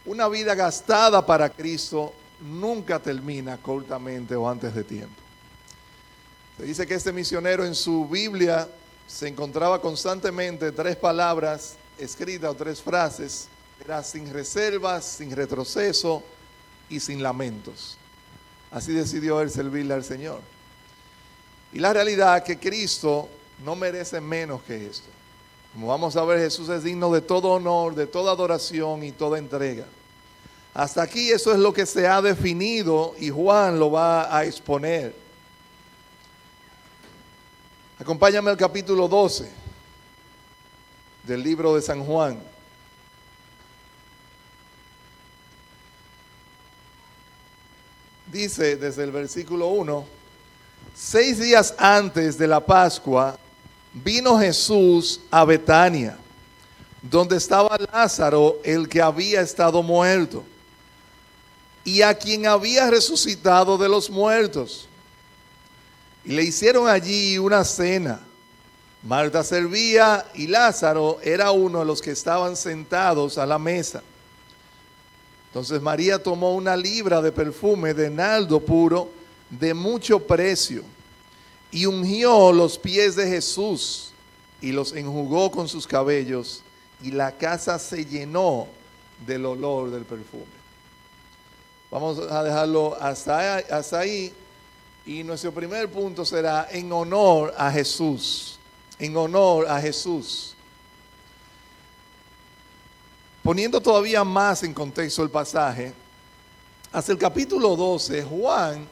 Una vida gastada para Cristo nunca termina cortamente o antes de tiempo. Se dice que este misionero en su Biblia se encontraba constantemente tres palabras escritas o tres frases. Era sin reservas, sin retroceso y sin lamentos. Así decidió él servirle al Señor. Y la realidad es que Cristo no merece menos que esto. Como vamos a ver, Jesús es digno de todo honor, de toda adoración y toda entrega. Hasta aquí eso es lo que se ha definido y Juan lo va a exponer. Acompáñame al capítulo 12 del libro de San Juan. Dice desde el versículo 1, 6 días antes de la Pascua, vino Jesús a Betania, donde estaba Lázaro, el que había estado muerto, y a quien había resucitado de los muertos. Y le hicieron allí una cena. Marta servía y Lázaro era uno de los que estaban sentados a la mesa. Entonces María tomó una libra de perfume de nardo puro de mucho precio y ungió los pies de Jesús y los enjugó con sus cabellos, y la casa se llenó del olor del perfume. Vamos a dejarlo hasta ahí, y nuestro primer punto será en honor a Jesús. En honor a Jesús. Poniendo todavía más en contexto el pasaje, hasta el capítulo 12, Juan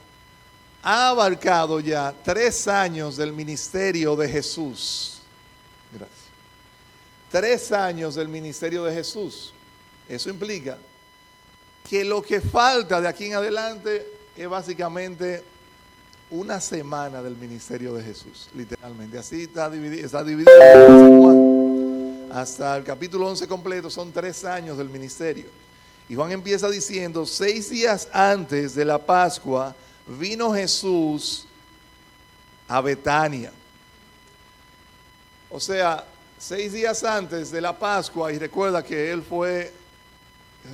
ha abarcado ya 3 años del ministerio de Jesús. Gracias. 3 años del ministerio de Jesús. Eso implica que lo que falta de aquí en adelante es básicamente una semana del ministerio de Jesús, literalmente. Así está dividido San Juan. Hasta el capítulo 11 completo son 3 años del ministerio. Y Juan empieza diciendo: 6 días antes de la Pascua vino Jesús a Betania. O sea, 6 días antes de la Pascua, y recuerda que él fue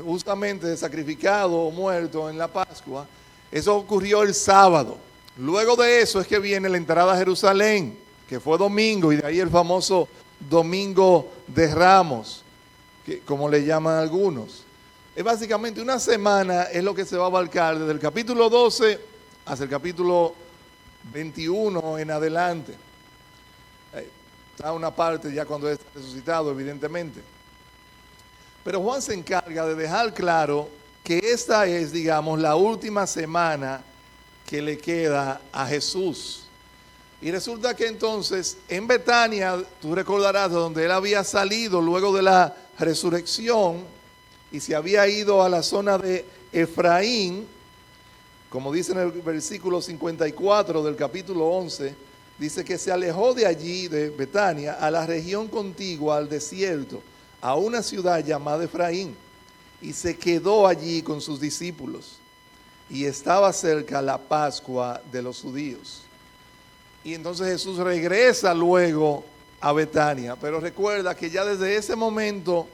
justamente sacrificado o muerto en la Pascua. Eso ocurrió el sábado. Luego de eso es que viene la entrada a Jerusalén, que fue domingo, y de ahí el famoso Domingo de Ramos, que, como le llaman algunos. Es básicamente una semana, es lo que se va a abarcar desde el capítulo 12 hasta el capítulo 21 en adelante. Está una parte ya cuando es resucitado, evidentemente. Pero Juan se encarga de dejar claro que esta es, digamos, la última semana que le queda a Jesús. Y resulta que entonces en Betania, tú recordarás, de donde él había salido luego de la resurrección y se había ido a la zona de Efraín, como dice en el versículo 54 del capítulo 11, dice que se alejó de allí, de Betania, a la región contigua al desierto, a una ciudad llamada Efraín, y se quedó allí con sus discípulos. Y estaba cerca la Pascua de los judíos. Y entonces Jesús regresa luego a Betania. Pero recuerda que ya desde ese momento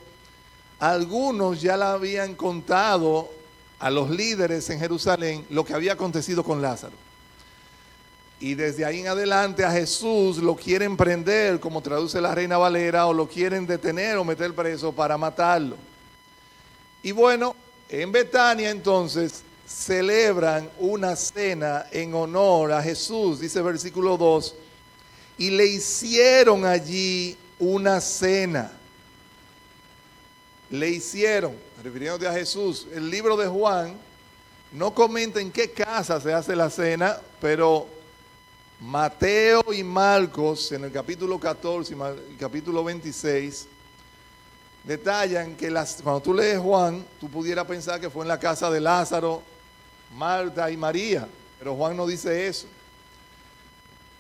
algunos ya le habían contado a los líderes en Jerusalén lo que había acontecido con Lázaro. Y desde ahí en adelante a Jesús lo quieren prender, como traduce la Reina Valera, o lo quieren detener o meter preso para matarlo. Y bueno, en Betania entonces celebran una cena en honor a Jesús, dice versículo 2, y le hicieron allí una cena. Le hicieron, refiriéndose a Jesús. El libro de Juan no comenta en qué casa se hace la cena, pero Mateo y Marcos en el capítulo 14 y capítulo 26 detallan que cuando tú lees Juan, tú pudieras pensar que fue en la casa de Lázaro, Marta y María, pero Juan no dice eso.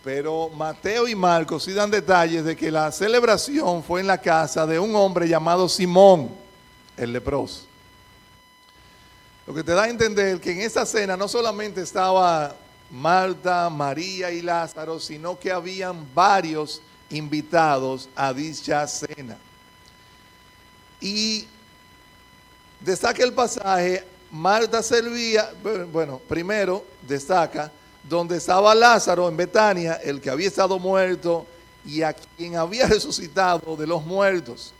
Pero Mateo y Marcos sí dan detalles de que la celebración fue en la casa de un hombre llamado Simón, el leproso. Lo que te da a entender que en esa cena no solamente estaba Marta, María y Lázaro, sino que habían varios invitados a dicha cena. Y Destaca el pasaje, Marta servía, bueno, primero destaca donde estaba Lázaro en Betania, el que había estado muerto y a quien había resucitado de los muertos.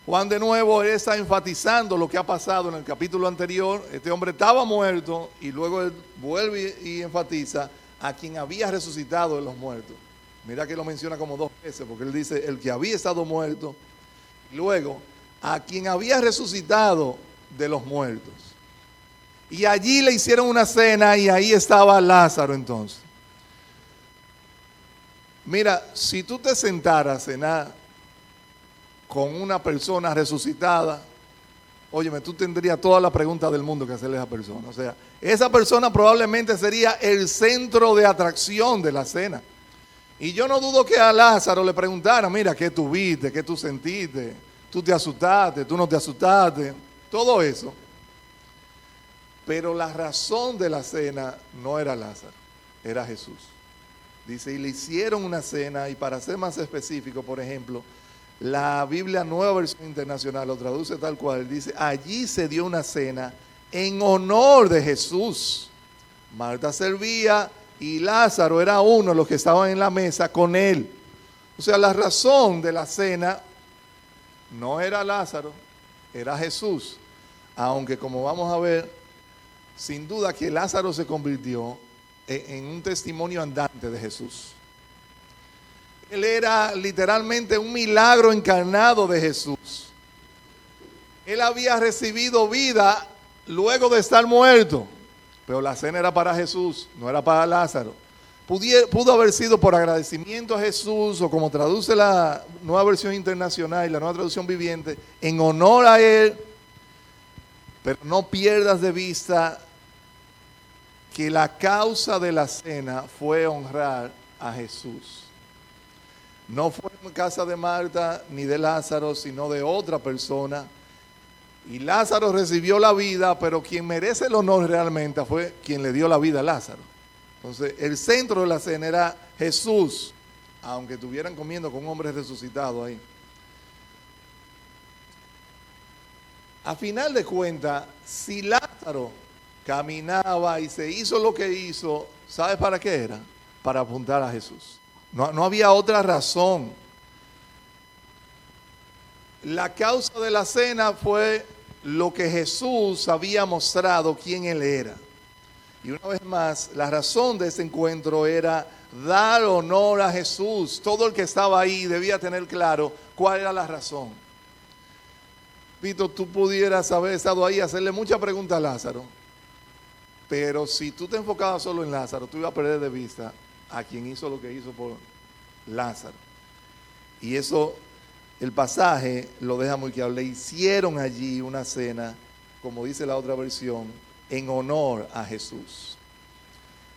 Juan de nuevo está enfatizando lo que ha pasado en el capítulo anterior. Este hombre estaba muerto y luego él vuelve y enfatiza a quien había resucitado de los muertos. Mira que lo menciona como 2 veces, porque él dice el que había estado muerto, y luego a quien había resucitado de los muertos. Y allí le hicieron una cena y ahí estaba Lázaro entonces. Mira, si tú te sentaras a cenar con una persona resucitada, óyeme, tú tendrías toda la pregunta del mundo que hacerle a esa persona. O sea, esa persona probablemente sería el centro de atracción de la cena. Y yo no dudo que a Lázaro le preguntaran, mira, ¿qué tú viste? ¿Qué tú sentiste? ¿Tú te asustaste? ¿Tú no te asustaste? Todo eso. Pero la razón de la cena no era Lázaro, era Jesús. Dice, y le hicieron una cena, y para ser más específico, por ejemplo, la Biblia Nueva Versión Internacional lo traduce tal cual, dice, allí se dio una cena en honor de Jesús. Marta servía y Lázaro era uno de los que estaban en la mesa con él. O sea, la razón de la cena no era Lázaro, era Jesús. Aunque como vamos a ver, sin duda que Lázaro se convirtió en un testimonio andante de Jesús. Él era literalmente un milagro encarnado de Jesús. Él había recibido vida luego de estar muerto, pero la cena era para Jesús, no era para Lázaro. Pudo haber sido por agradecimiento a Jesús, o como traduce la Nueva Versión Internacional y la Nueva Traducción Viviente, en honor a Él, pero no pierdas de vista que la causa de la cena fue honrar a Jesús. No fue en casa de Marta ni de Lázaro, sino de otra persona. Y Lázaro recibió la vida, pero quien merece el honor realmente fue quien le dio la vida a Lázaro. Entonces, el centro de la cena era Jesús, aunque estuvieran comiendo con un hombre resucitado ahí. A final de cuentas, si Lázaro caminaba y se hizo lo que hizo, ¿sabes para qué era? Para apuntar a Jesús. No había otra razón. La causa de la cena fue lo que Jesús había mostrado quién Él era. Y una vez más, la razón de ese encuentro era dar honor a Jesús. Todo el que estaba ahí debía tener claro cuál era la razón. Vito, tú pudieras haber estado ahí y hacerle muchas preguntas a Lázaro, pero si tú te enfocabas solo en Lázaro, tú ibas a perder de vista a quien hizo lo que hizo por Lázaro. Y eso, el pasaje lo deja muy claro. Le hicieron allí una cena, como dice la otra versión, en honor a Jesús.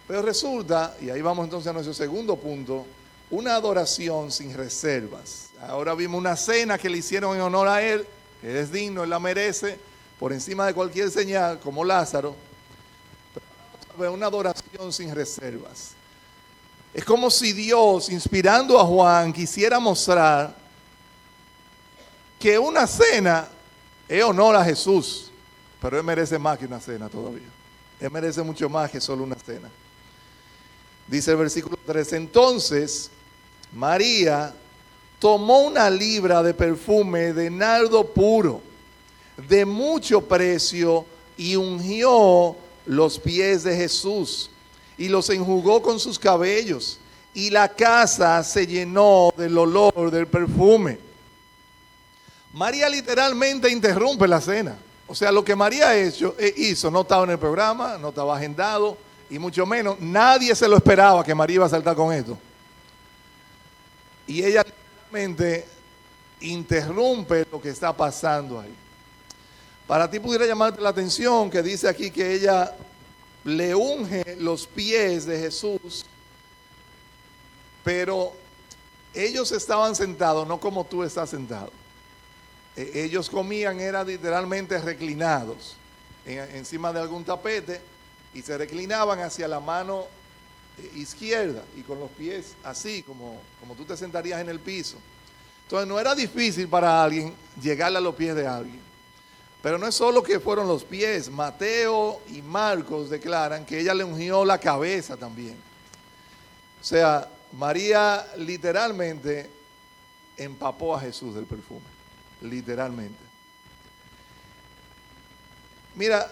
Pero resulta, y ahí vamos entonces a nuestro segundo punto, una adoración sin reservas. Ahora vimos una cena que le hicieron en honor a Él, Él es digno, Él la merece, por encima de cualquier señal, como Lázaro. Pero una adoración sin reservas. Es como si Dios, inspirando a Juan, quisiera mostrar que una cena es honor a Jesús, pero Él merece más que una cena todavía. Él merece mucho más que solo una cena. Dice el versículo 3, entonces María tomó una libra de perfume de nardo puro, de mucho precio, y ungió los pies de Jesús y los enjugó con sus cabellos, y la casa se llenó del olor del perfume. María literalmente interrumpe la cena. O sea, lo que María hizo no estaba en el programa, no estaba agendado, y mucho menos nadie se lo esperaba que María iba a saltar con esto. Y ella literalmente interrumpe lo que está pasando ahí. Para ti pudiera llamarte la atención que dice aquí que ella le unge los pies de Jesús, pero ellos estaban sentados, no como tú estás sentado. Ellos comían, eran literalmente reclinados encima de algún tapete, y se reclinaban hacia la mano izquierda y con los pies así, como tú te sentarías en el piso. Entonces no era difícil para alguien llegarle a los pies de alguien. Pero no es solo que fueron los pies. Mateo y Marcos declaran que ella le ungió la cabeza también. O sea, María literalmente empapó a Jesús del perfume. Literalmente. Mira,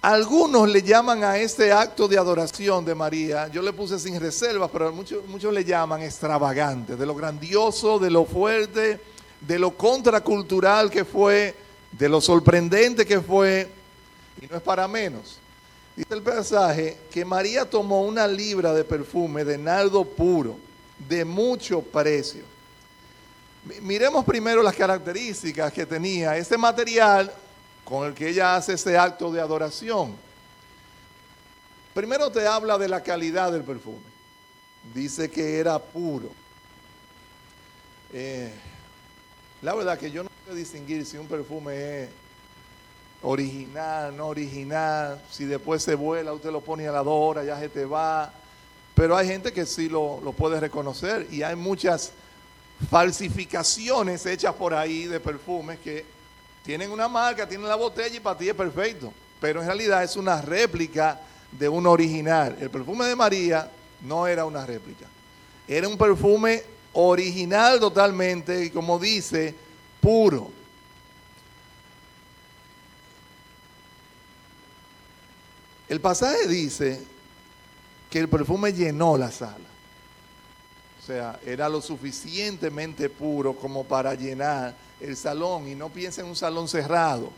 algunos le llaman a este acto de adoración de María, yo le puse sin reservas, pero muchos le llaman extravagante, de lo grandioso, de lo fuerte, de lo contracultural que fue, de lo sorprendente que fue, y no es para menos. Dice el pasaje que María tomó 1 libra de perfume de nardo puro, de mucho precio. Miremos primero las características que tenía este material con el que ella hace ese acto de adoración. Primero te habla de la calidad del perfume. Dice que era puro. La verdad que yo no sé distinguir si un perfume es original, no original, si después se vuela, usted lo pone a la 2 horas, ya se te va. Pero hay gente que sí lo puede reconocer, y hay muchas falsificaciones hechas por ahí de perfumes que tienen una marca, tienen la botella y para ti es perfecto, pero en realidad es una réplica de un original. El perfume de María no era una réplica, era un perfume original totalmente, y como dice, puro. El pasaje dice que el perfume llenó la sala. O sea, era lo suficientemente puro como para llenar el salón. Y no piensen en un salón cerrado.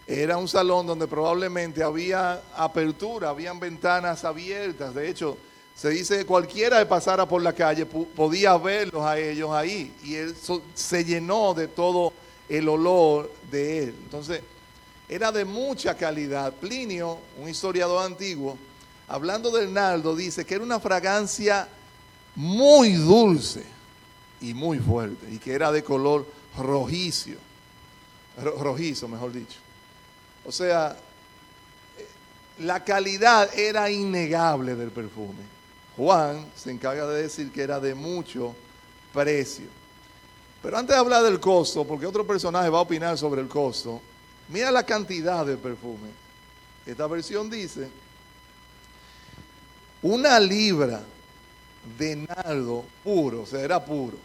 Era un salón donde probablemente había apertura, habían ventanas abiertas. De hecho, se dice que cualquiera que pasara por la calle podía verlos a ellos ahí. Y él se llenó de todo el olor de él. Entonces, era de mucha calidad. Plinio, un historiador antiguo, hablando del nardo, dice que era una fragancia muy dulce y muy fuerte, y que era de color rojizo, mejor dicho. O sea, la calidad era innegable del perfume. Juan se encarga de decir que era de mucho precio. Pero antes de hablar del costo, porque otro personaje va a opinar sobre el costo, mira la cantidad del perfume. Esta versión dice 1 libra de nardo puro, o sea, era puro.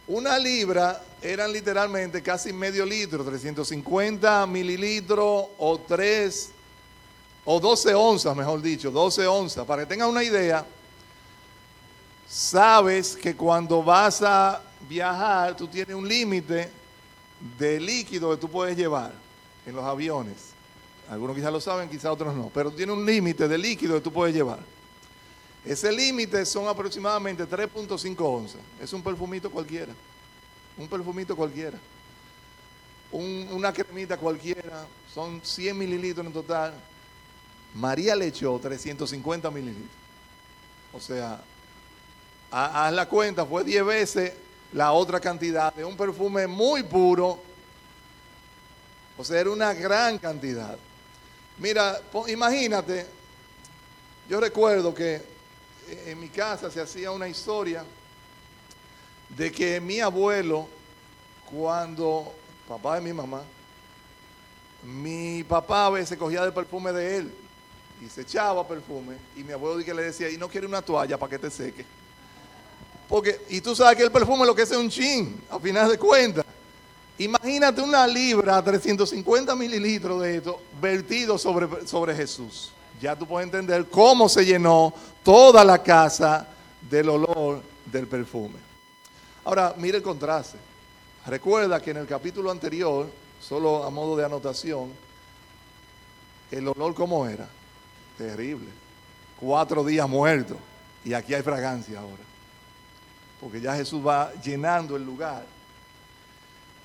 1 libra eran literalmente casi medio litro, 350 mililitros o 12 onzas, mejor dicho, 12 onzas. Para que tengan una idea, sabes que cuando vas a viajar, tú tienes un límite de líquido que tú puedes llevar en los aviones. Algunos quizás lo saben, quizás otros no, pero tiene un límite de líquido que tú puedes llevar. Ese límite son aproximadamente 3.5 onzas. Es un perfumito cualquiera. Un perfumito cualquiera. Una cremita cualquiera. Son 100 mililitros en total. María le echó 350 mililitros. O sea, haz la cuenta, fue 10 veces la otra cantidad de un perfume muy puro. O sea, era una gran cantidad. Mira, imagínate, yo recuerdo que en mi casa se hacía una historia de que mi abuelo, cuando, papá de mi mamá, mi papá a veces cogía del perfume de él y se echaba perfume, y mi abuelo le decía, y no quiere una toalla para que te seque. Porque, y tú sabes que el perfume lo que es un chin, a final de cuentas. Imagínate 1 libra, 350 mililitros de esto, vertido sobre Jesús. Ya tú puedes entender cómo se llenó toda la casa del olor del perfume. Ahora, mire el contraste. Recuerda que en el capítulo anterior, solo a modo de anotación, el olor ¿cómo era? Terrible. 4 días muerto. Y aquí hay fragancia ahora. Porque ya Jesús va llenando el lugar.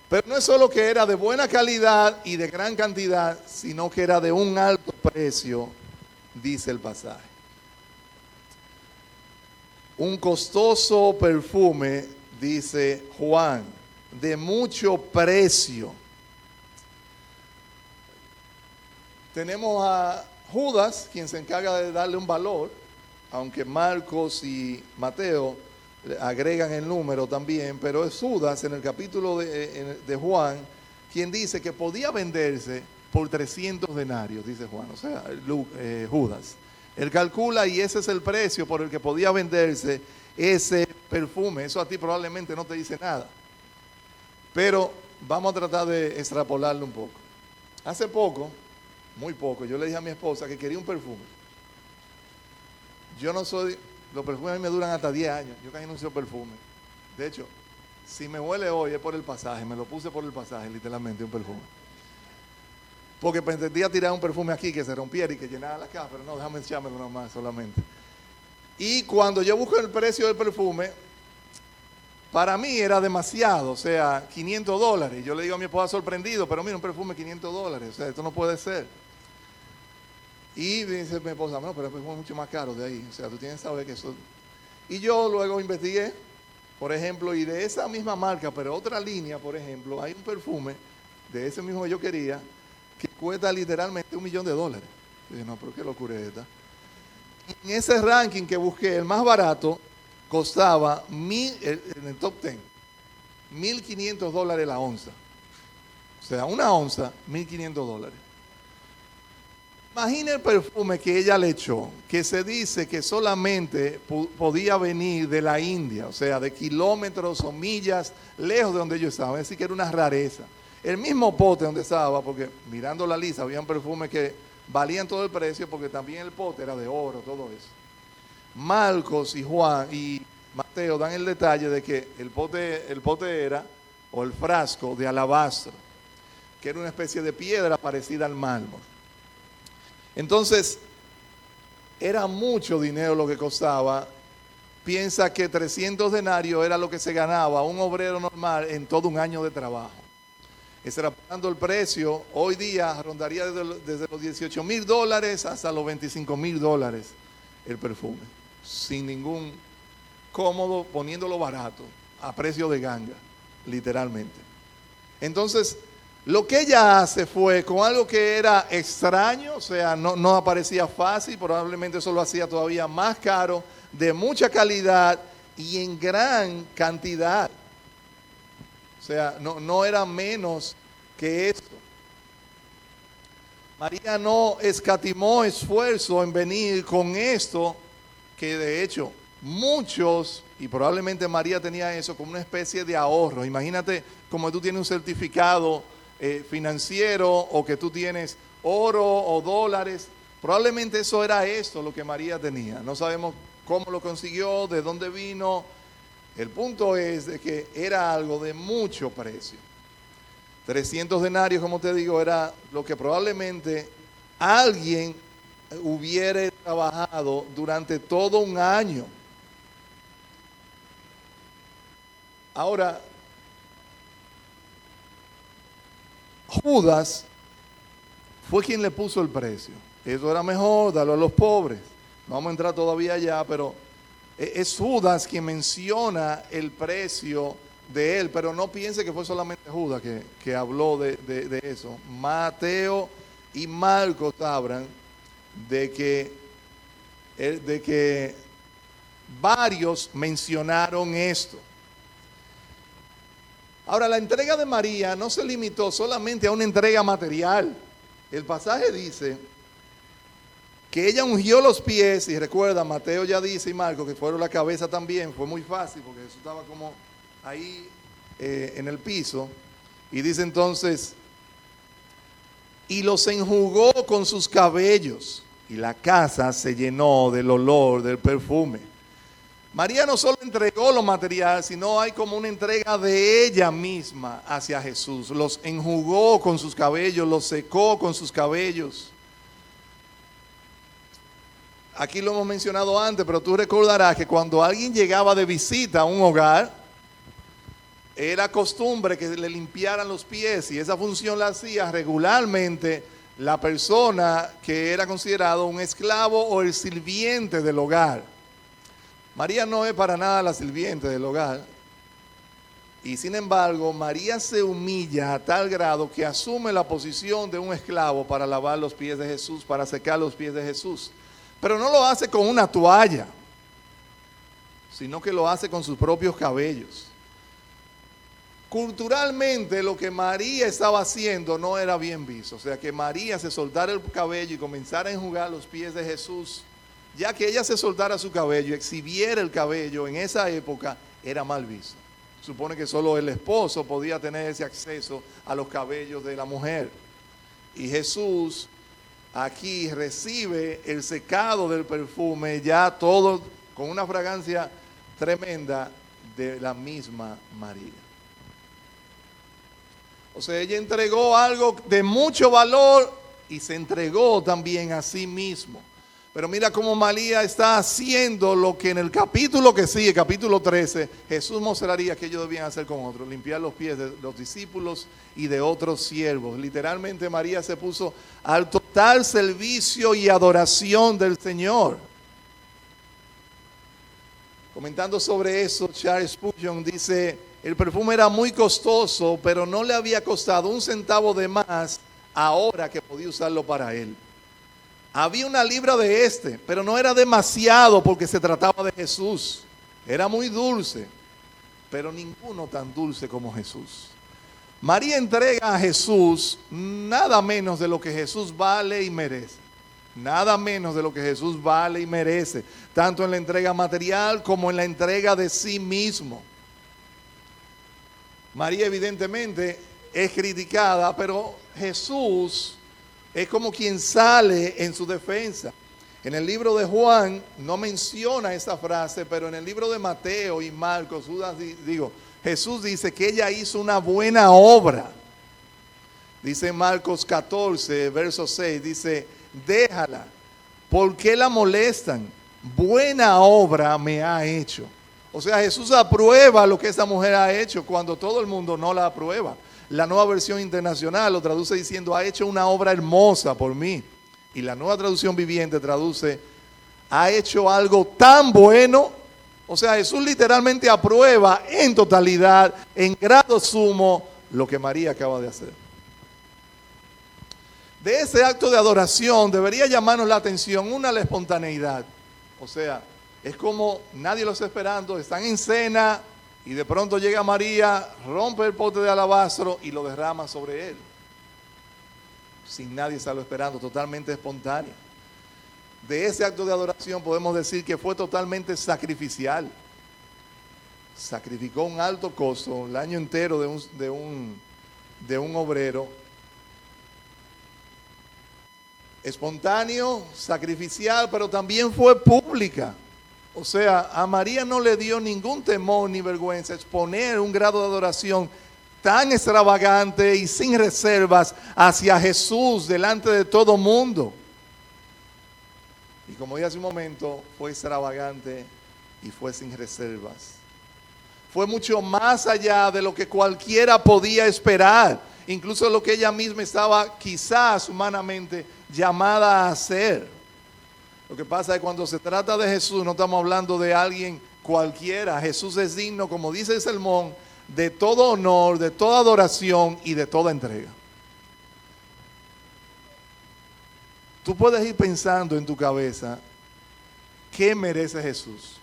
Pero no es solo que era de buena calidad y de gran cantidad, sino que era de un alto precio, dice el pasaje. Un costoso perfume, dice Juan, de mucho precio. Tenemos a Judas, quien se encarga de darle un valor, aunque Marcos y Mateo agregan el número también, pero es Judas en el capítulo de Juan quien dice que podía venderse por 300 denarios, dice Juan, o sea, Judas. Él calcula y ese es el precio por el que podía venderse ese perfume. Eso a ti probablemente no te dice nada. Pero vamos a tratar de extrapolarlo un poco. Hace poco, muy poco, yo le dije a mi esposa que quería un perfume. Los perfumes a mí me duran hasta 10 años. Yo casi no uso perfume. De hecho, si me huele hoy es por el pasaje. Me lo puse por el pasaje, literalmente, un perfume. Porque pretendía tirar un perfume aquí que se rompiera y que llenara la casa, pero no, déjame echármelo nomás solamente. Y cuando yo busco el precio del perfume, para mí era demasiado, o sea, $500. Yo le digo a mi esposa sorprendido, pero mira, un perfume $500, o sea, esto no puede ser. Y dice mi esposa, no, pero el perfume es mucho más caro de ahí, o sea, tú tienes que saber que eso... Y yo luego investigué, por ejemplo, y de esa misma marca, pero otra línea, por ejemplo, hay un perfume de ese mismo que yo quería, que cuesta literalmente $1 millón. Y dije, no, pero qué locura es esta. Y en ese ranking que busqué, el más barato costaba, en el top 10, $1.500 la onza. O sea, una onza, $1.500. Imagina el perfume que ella le echó, que se dice que solamente podía venir de la India, o sea, de kilómetros o millas lejos de donde yo estaba. Es decir, que era una rareza. El mismo pote donde estaba, porque mirando la lista, habían perfumes que valían todo el precio, porque también el pote era de oro, todo eso. Marcos y Juan y Mateo dan el detalle de que el pote era, o el frasco, de alabastro, que era una especie de piedra parecida al mármol. Entonces, era mucho dinero lo que costaba. Piensa que 300 denarios era lo que se ganaba un obrero normal en todo un año de trabajo. Extrapolando el precio, hoy día rondaría desde los $18,000 hasta los $25,000 el perfume, sin ningún cómodo, poniéndolo barato, a precio de ganga, literalmente. Entonces, lo que ella hace fue con algo que era extraño, o sea, no aparecía fácil, probablemente eso lo hacía todavía más caro, de mucha calidad y en gran cantidad. O sea, no era menos que esto. María no escatimó esfuerzo en venir con esto, que de hecho muchos, y probablemente María tenía eso como una especie de ahorro. Imagínate como tú tienes un certificado financiero o que tú tienes oro o dólares. Probablemente eso era esto lo que María tenía. No sabemos cómo lo consiguió, de dónde vino. El punto es de que era algo de mucho precio. 300 denarios, como te digo, era lo que probablemente alguien hubiera trabajado durante todo un año. Ahora, Judas fue quien le puso el precio. Eso era mejor, darlo a los pobres. No vamos a entrar todavía allá, pero es Judas quien menciona el precio de él, pero no piense que fue solamente Judas que habló de eso. Mateo y Marcos hablan de que varios mencionaron esto. Ahora, la entrega de María no se limitó solamente a una entrega material. El pasaje dice que ella ungió los pies, y recuerda, Mateo ya dice y Marcos que fueron la cabeza también, fue muy fácil porque Jesús estaba como ahí en el piso, y dice entonces, y los enjugó con sus cabellos, y la casa se llenó del olor del perfume. María no solo entregó lo material, sino hay como una entrega de ella misma hacia Jesús. Los enjugó con sus cabellos, los secó con sus cabellos. Aquí lo hemos mencionado antes, pero tú recordarás que cuando alguien llegaba de visita a un hogar, era costumbre que le limpiaran los pies, y esa función la hacía regularmente la persona que era considerado un esclavo o el sirviente del hogar. María no es para nada la sirviente del hogar, y sin embargo María se humilla a tal grado que asume la posición de un esclavo para lavar los pies de Jesús, para secar los pies de Jesús. Pero no lo hace con una toalla, sino que lo hace con sus propios cabellos. culturalmente lo que María estaba haciendo no era bien visto. O sea, que María se soltara el cabello y comenzara a enjugar los pies de Jesús, ya que ella se soltara su cabello, exhibiera el cabello en esa época, era mal visto. Supone que solo el esposo podía tener ese acceso a los cabellos de la mujer. Y Jesús aquí recibe el secado del perfume, ya todo con una fragancia tremenda de la misma María. O sea, ella entregó algo de mucho valor y se entregó también a sí mismo. Pero mira cómo María está haciendo lo que en el capítulo que sigue, capítulo 13, Jesús mostraría que ellos debían hacer con otros, limpiar los pies de los discípulos y de otros siervos. Literalmente María se puso al total servicio y adoración del Señor. Comentando sobre eso, Charles Spurgeon dice: el perfume era muy costoso, pero no le había costado un centavo de más ahora que podía usarlo para él. Había una libra de pero no era demasiado porque se trataba de Jesús. Era muy dulce, pero ninguno tan dulce como Jesús. María entrega a Jesús nada menos de lo que Jesús vale y merece. Nada menos de lo que Jesús vale y merece, tanto en la entrega material como en la entrega de sí mismo. María evidentemente es criticada, pero Jesús es como quien sale en su defensa. En el libro de Juan no menciona esa frase, pero en el libro de Mateo y Marcos, Jesús dice que ella hizo una buena obra. Dice en Marcos 14, verso 6, dice: déjala, ¿por qué la molestan? Buena obra me ha hecho. O sea, Jesús aprueba lo que esa mujer ha hecho cuando todo el mundo no la aprueba. La Nueva Versión Internacional lo traduce diciendo: ha hecho una obra hermosa por mí. Y la Nueva Traducción Viviente traduce: ha hecho algo tan bueno. O sea, Jesús literalmente aprueba en totalidad, en grado sumo, lo que María acaba de hacer. De ese acto de adoración debería llamarnos la atención la espontaneidad. O sea, es como nadie lo está esperando, están en cena y de pronto llega María, rompe el pote de alabastro y lo derrama sobre él. Sin nadie estarlo esperando, totalmente espontáneo. De ese acto de adoración podemos decir que fue totalmente sacrificial. Sacrificó un alto costo, el año entero de un obrero. Espontáneo, sacrificial, pero también fue pública. O sea, a María no le dio ningún temor ni vergüenza exponer un grado de adoración tan extravagante y sin reservas hacia Jesús delante de todo mundo. Y como dije hace un momento, fue extravagante y fue sin reservas. Fue mucho más allá de lo que cualquiera podía esperar, incluso lo que ella misma estaba quizás humanamente llamada a hacer. Lo que pasa es que cuando se trata de Jesús no estamos hablando de alguien cualquiera. Jesús es digno, como dice el sermón, de todo honor, de toda adoración y de toda entrega. Tú puedes ir pensando en tu cabeza qué merece Jesús.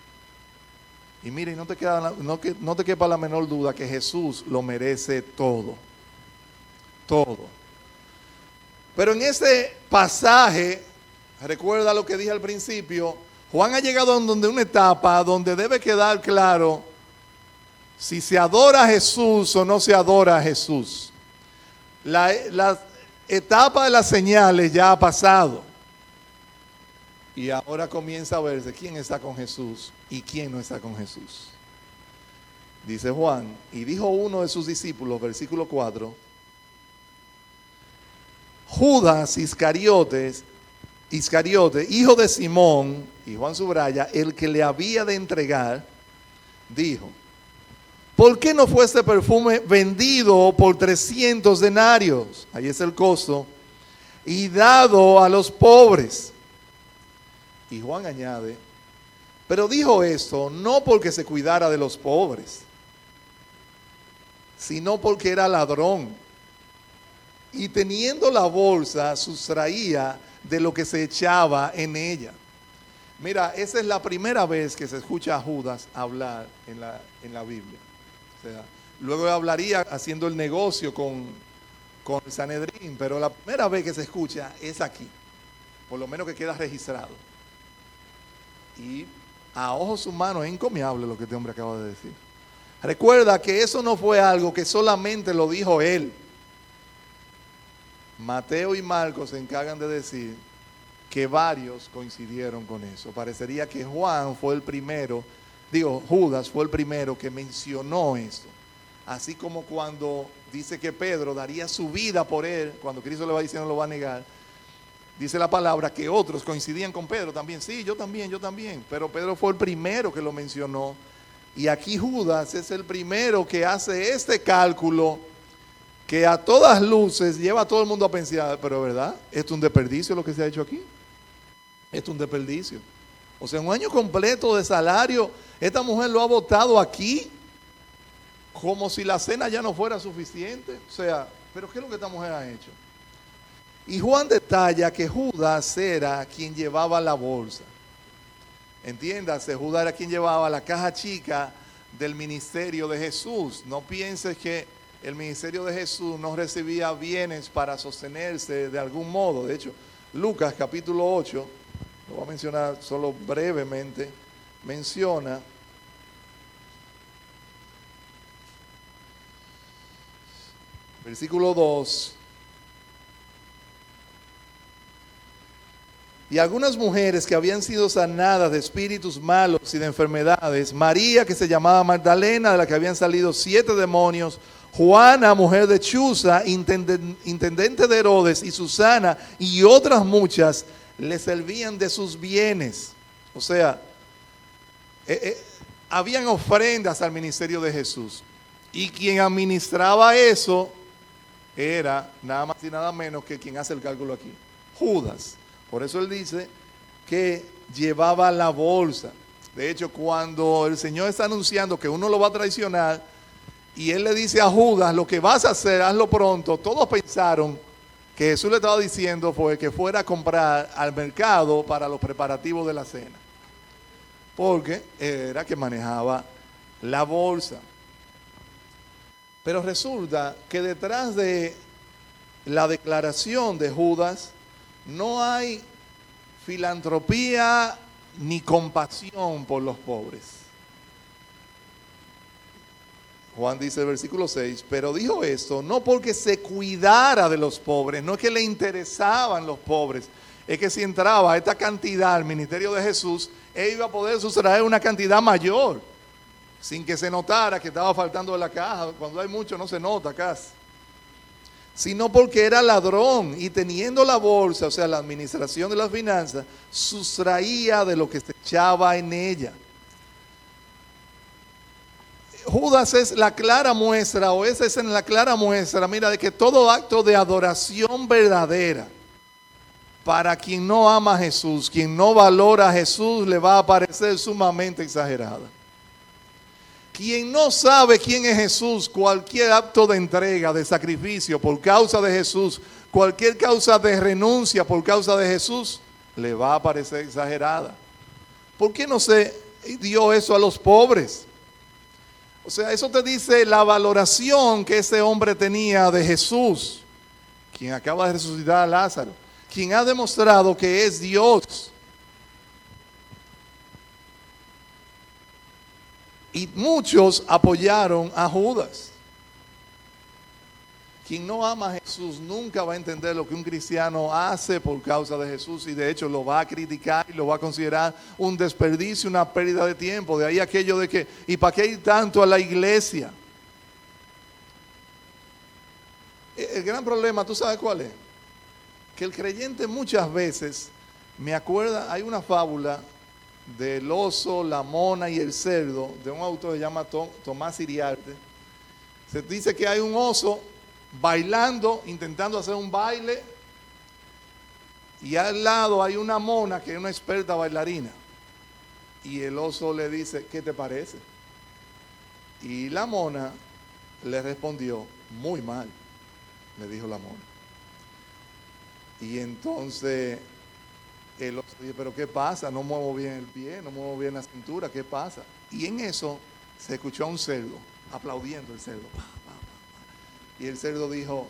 Y mire, no te quepa la menor duda que Jesús lo merece todo. Todo. Pero en ese pasaje, recuerda lo que dije al principio, Juan ha llegado a una etapa donde debe quedar claro si se adora a Jesús o no se adora a Jesús. La etapa de las señales ya ha pasado. Y ahora comienza a verse quién está con Jesús y quién no está con Jesús. Dice Juan: y dijo uno de sus discípulos, versículo 4, Judas Iscariote, hijo de Simón, y Juan subraya, el que le había de entregar, dijo: ¿por qué no fue este perfume vendido por 300 denarios? Ahí es el costo. Y dado a los pobres. Y Juan añade: pero dijo esto no porque se cuidara de los pobres, sino porque era ladrón. Y teniendo la bolsa, sustraía de lo que se echaba en ella. Mira, esa es la primera vez que se escucha a Judas hablar en la Biblia. O sea, Luego hablaría haciendo el negocio con el Sanedrín, pero la primera vez que se escucha es aquí, por lo menos que queda registrado. Y a ojos humanos es encomiable lo que este hombre acaba de decir. Recuerda que eso no fue algo que solamente lo dijo él. Mateo y Marcos se encargan de decir que varios coincidieron con eso. Parecería que Juan fue el primero, Judas fue el primero que mencionó esto. Así como cuando dice que Pedro daría su vida por él, cuando Cristo le va diciendo lo va a negar, dice la palabra que otros coincidían con Pedro también. Sí, yo también. Pero Pedro fue el primero que lo mencionó. Y aquí Judas es el primero que hace este cálculo que a todas luces lleva a todo el mundo a pensar, pero ¿verdad? Esto es un desperdicio lo que se ha hecho aquí. Esto es un desperdicio. O sea, un año completo de salario, esta mujer lo ha votado aquí como si la cena ya no fuera suficiente. O sea, ¿pero qué es lo que esta mujer ha hecho? Y Juan detalla que Judas era quien llevaba la bolsa. Entiéndase, Judas era quien llevaba la caja chica del ministerio de Jesús. No pienses que el ministerio de Jesús no recibía bienes para sostenerse de algún modo. De hecho, Lucas capítulo 8, lo voy a mencionar solo brevemente, menciona versículo 2. Y algunas mujeres que habían sido sanadas de espíritus malos y de enfermedades, María, que se llamaba Magdalena, de la que habían salido 7 demonios, Juana, mujer de Chuza, intendente de Herodes, y Susana, y otras muchas, le servían de sus bienes. O sea, habían ofrendas al ministerio de Jesús. Y quien administraba eso era nada más y nada menos que quien hace el cálculo aquí, Judas. Por eso él dice que llevaba la bolsa. De hecho, cuando el Señor está anunciando que uno lo va a traicionar y él le dice a Judas, lo que vas a hacer, hazlo pronto, todos pensaron que Jesús le estaba diciendo fue que fuera a comprar al mercado para los preparativos de la cena. Porque era que manejaba la bolsa. Pero resulta que detrás de la declaración de Judas no hay filantropía ni compasión por los pobres. Juan dice en el versículo 6, pero dijo esto no porque se cuidara de los pobres, no es que le interesaban los pobres, es que si entraba esta cantidad al ministerio de Jesús, él iba a poder sustraer una cantidad mayor, sin que se notara que estaba faltando de la caja. Cuando hay mucho no se nota casi. Sino porque era ladrón y teniendo la bolsa, o sea, la administración de las finanzas, sustraía de lo que se echaba en ella. Judas es la clara muestra, o esa es en la clara muestra, mira, de que todo acto de adoración verdadera, para quien no ama a Jesús, quien no valora a Jesús, le va a parecer sumamente exagerada. Quien no sabe quién es Jesús, cualquier acto de entrega, de sacrificio por causa de Jesús, cualquier causa de renuncia por causa de Jesús, le va a parecer exagerada. ¿Por qué no se dio eso a los pobres? O sea, eso te dice la valoración que ese hombre tenía de Jesús, quien acaba de resucitar a Lázaro, quien ha demostrado que es Dios. Y muchos apoyaron a Judas. Quien no ama a Jesús nunca va a entender lo que un cristiano hace por causa de Jesús, y de hecho lo va a criticar y lo va a considerar un desperdicio, una pérdida de tiempo. De ahí aquello de que, ¿y para qué ir tanto a la iglesia? El gran problema, ¿tú sabes cuál es? Que el creyente muchas veces, me acuerda, hay una fábula del oso, la mona y el cerdo, de un autor que se llama Tomás Iriarte. Se dice que hay un oso bailando, intentando hacer un baile, y al lado hay una mona que es una experta bailarina. Y el oso le dice, ¿qué te parece? Y la mona le respondió, muy mal, le dijo la mona. Y entonces el oso dice, pero ¿qué pasa? No muevo bien el pie, no muevo bien la cintura, ¿qué pasa? Y en eso se escuchó a un cerdo aplaudiendo el cerdo. Y el cerdo dijo,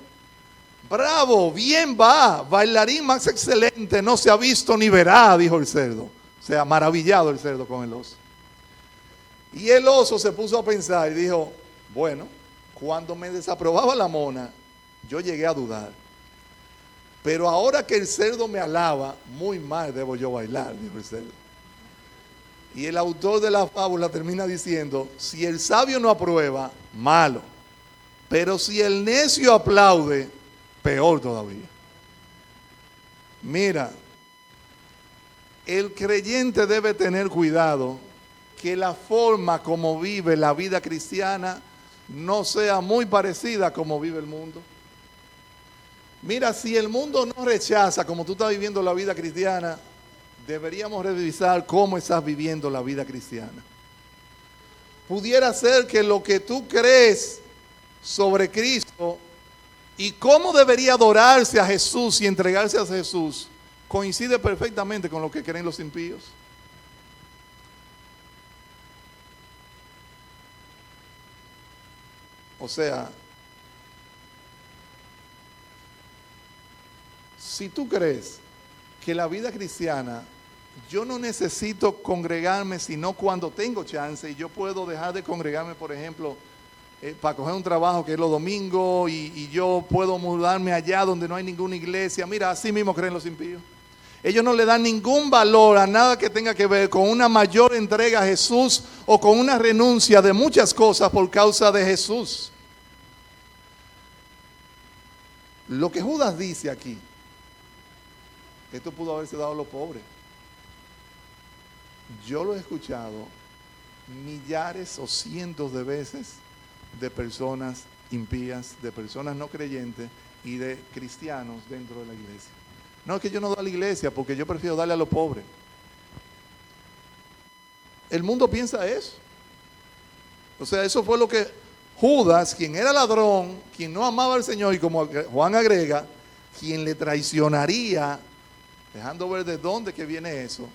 bravo, bien va, bailarín más excelente, no se ha visto ni verá, dijo el cerdo. O sea, maravillado el cerdo con el oso. Y el oso se puso a pensar y dijo, bueno, cuando me desaprobaba la mona, yo llegué a dudar. Pero ahora que el cerdo me alaba, muy mal debo yo bailar, dijo el cerdo. Y el autor de la fábula termina diciendo, si el sabio no aprueba, malo. Pero si el necio aplaude, peor todavía. Mira, el creyente debe tener cuidado que la forma como vive la vida cristiana no sea muy parecida a como vive el mundo. Mira, si el mundo no rechaza como tú estás viviendo la vida cristiana, deberíamos revisar cómo estás viviendo la vida cristiana. Pudiera ser que lo que tú crees sobre Cristo y cómo debería adorarse a Jesús y entregarse a Jesús coincide perfectamente con lo que creen los impíos. O sea, si tú crees que la vida cristiana, yo no necesito congregarme sino cuando tengo chance y yo puedo dejar de congregarme, por ejemplo, para coger un trabajo que es los domingos y yo puedo mudarme allá donde no hay ninguna iglesia. Mira, así mismo creen los impíos. Ellos no le dan ningún valor a nada que tenga que ver con una mayor entrega a Jesús o con una renuncia de muchas cosas por causa de Jesús. Lo que Judas dice aquí, esto pudo haberse dado a los pobres. Yo lo he escuchado millares o cientos de veces de personas impías, de personas no creyentes y de cristianos dentro de la iglesia. No es que yo no doy a la iglesia porque yo prefiero darle a los pobres. El mundo piensa eso. O sea, eso fue lo que Judas, quien era ladrón, quien no amaba al Señor, y como Juan agrega, quien le traicionaría, dejando ver de dónde que viene eso,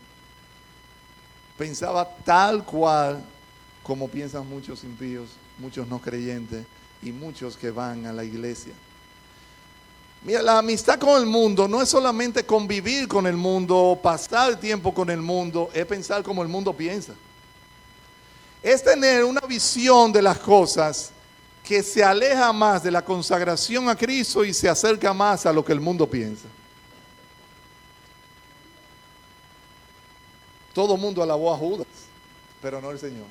pensaba tal cual como piensan muchos impíos, muchos no creyentes y muchos que van a la iglesia. Mira, la amistad con el mundo no es solamente convivir con el mundo, pasar tiempo con el mundo, es pensar como el mundo piensa. Es tener una visión de las cosas que se aleja más de la consagración a Cristo y se acerca más a lo que el mundo piensa. Todo el mundo alabó a Judas, pero no el Señor.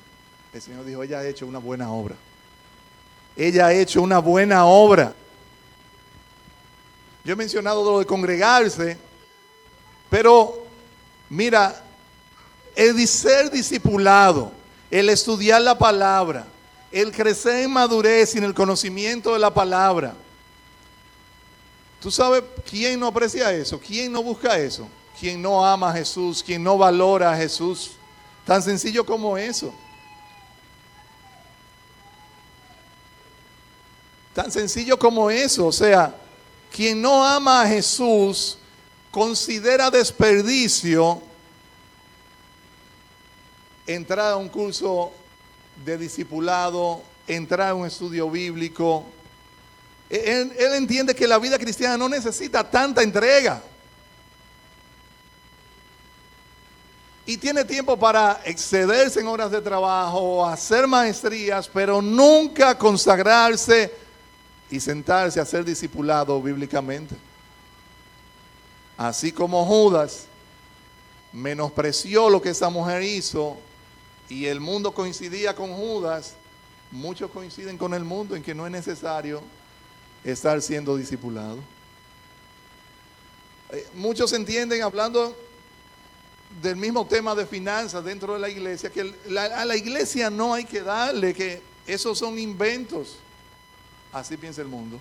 El Señor dijo, ella ha hecho una buena obra. Ella ha hecho una buena obra. Yo he mencionado lo de congregarse, pero mira, el ser discipulado, el estudiar la palabra, el crecer en madurez y en el conocimiento de la palabra. ¿Tú sabes quién no aprecia eso? ¿Quién no busca eso? ¿Quién no ama a Jesús? ¿Quién no valora a Jesús? Tan sencillo como eso. Tan sencillo como eso. O sea, quien no ama a Jesús considera desperdicio entrar a un curso de discipulado, entrar a un estudio bíblico. Él entiende que la vida cristiana no necesita tanta entrega. Y tiene tiempo para excederse en horas de trabajo, hacer maestrías, pero nunca consagrarse y sentarse a ser discipulado bíblicamente. Así como Judas menospreció lo que esa mujer hizo y el mundo coincidía con Judas, muchos coinciden con el mundo en que no es necesario estar siendo discipulado. Muchos entienden, hablando del mismo tema de finanzas dentro de la iglesia, que a la iglesia no hay que darle, que esos son inventos. Así piensa el mundo.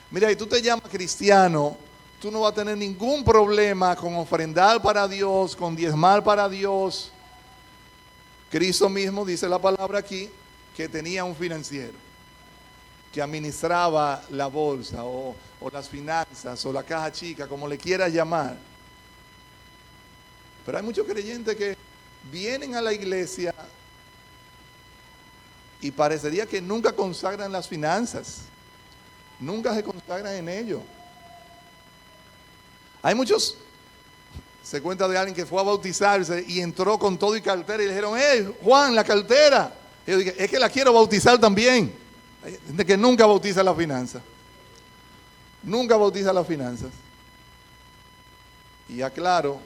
Mira, y tú te llamas cristiano, tú no vas a tener ningún problema con ofrendar para Dios, con diezmar para Dios. Cristo mismo dice la palabra aquí que tenía un financiero que administraba la bolsa o las finanzas o la caja chica, como le quieras llamar. Pero hay muchos creyentes que vienen a la iglesia y parecería que nunca consagran las finanzas, nunca se consagran en ello. Hay muchos, se cuenta de alguien que fue a bautizarse y entró con todo y cartera y le dijeron, hey Juan, la cartera. Y yo dije, es que la quiero bautizar también. Hay gente que nunca bautiza las finanzas. Nunca bautiza las finanzas. Y aclaro,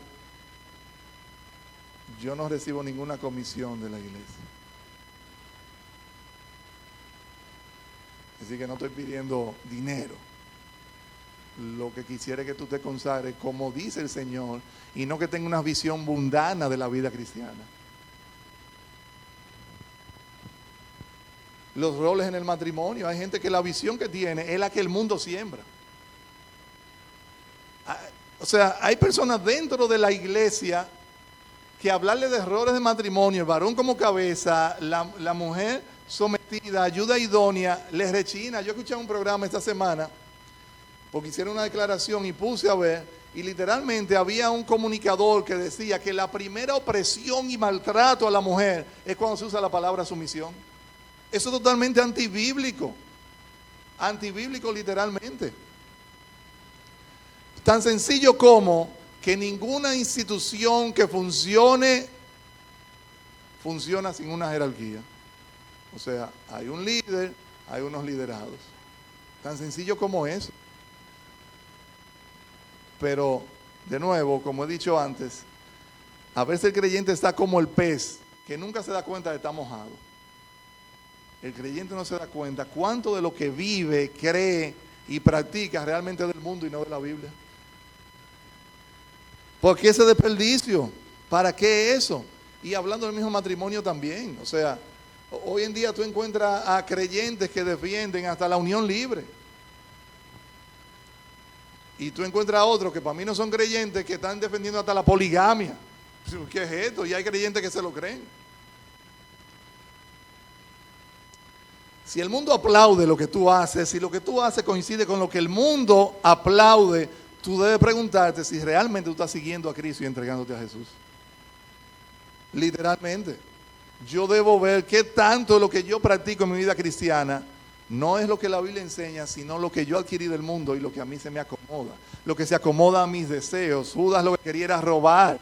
yo no recibo ninguna comisión de la iglesia. Así que no estoy pidiendo dinero. Lo que quisiera es que tú te consagres como dice el Señor y no que tenga una visión mundana de la vida cristiana. Los roles en el matrimonio, hay gente que la visión que tiene es la que el mundo siembra. O sea, hay personas dentro de la iglesia que hablarle de errores de matrimonio, el varón como cabeza, la mujer sometida, ayuda idónea, les rechina. Yo escuché un programa esta semana, porque hicieron una declaración y puse a ver, y literalmente había un comunicador que decía que la primera opresión y maltrato a la mujer es cuando se usa la palabra sumisión. Eso es totalmente antibíblico literalmente. Tan sencillo como que ninguna institución que funciona sin una jerarquía. O sea, hay un líder, hay unos liderados. Tan sencillo como eso. Pero, de nuevo, como he dicho antes, a veces el creyente está como el pez, que nunca se da cuenta de estar mojado. El creyente no se da cuenta cuánto de lo que vive, cree y practica realmente es del mundo y no de la Biblia. ¿Por qué ese desperdicio? ¿Para qué eso? Y hablando del mismo matrimonio también. O sea, hoy en día tú encuentras a creyentes que defienden hasta la unión libre. Y tú encuentras a otros que para mí no son creyentes que están defendiendo hasta la poligamia. ¿Qué es esto? Y hay creyentes que se lo creen. Si el mundo aplaude lo que tú haces, si lo que tú haces coincide con lo que el mundo aplaude, tú debes preguntarte si realmente tú estás siguiendo a Cristo y entregándote a Jesús. Literalmente. Yo debo ver qué tanto de lo que yo practico en mi vida cristiana no es lo que la Biblia enseña, sino lo que yo adquirí del mundo y lo que a mí se me acomoda. Lo que se acomoda a mis deseos. Judas lo que quería era robar.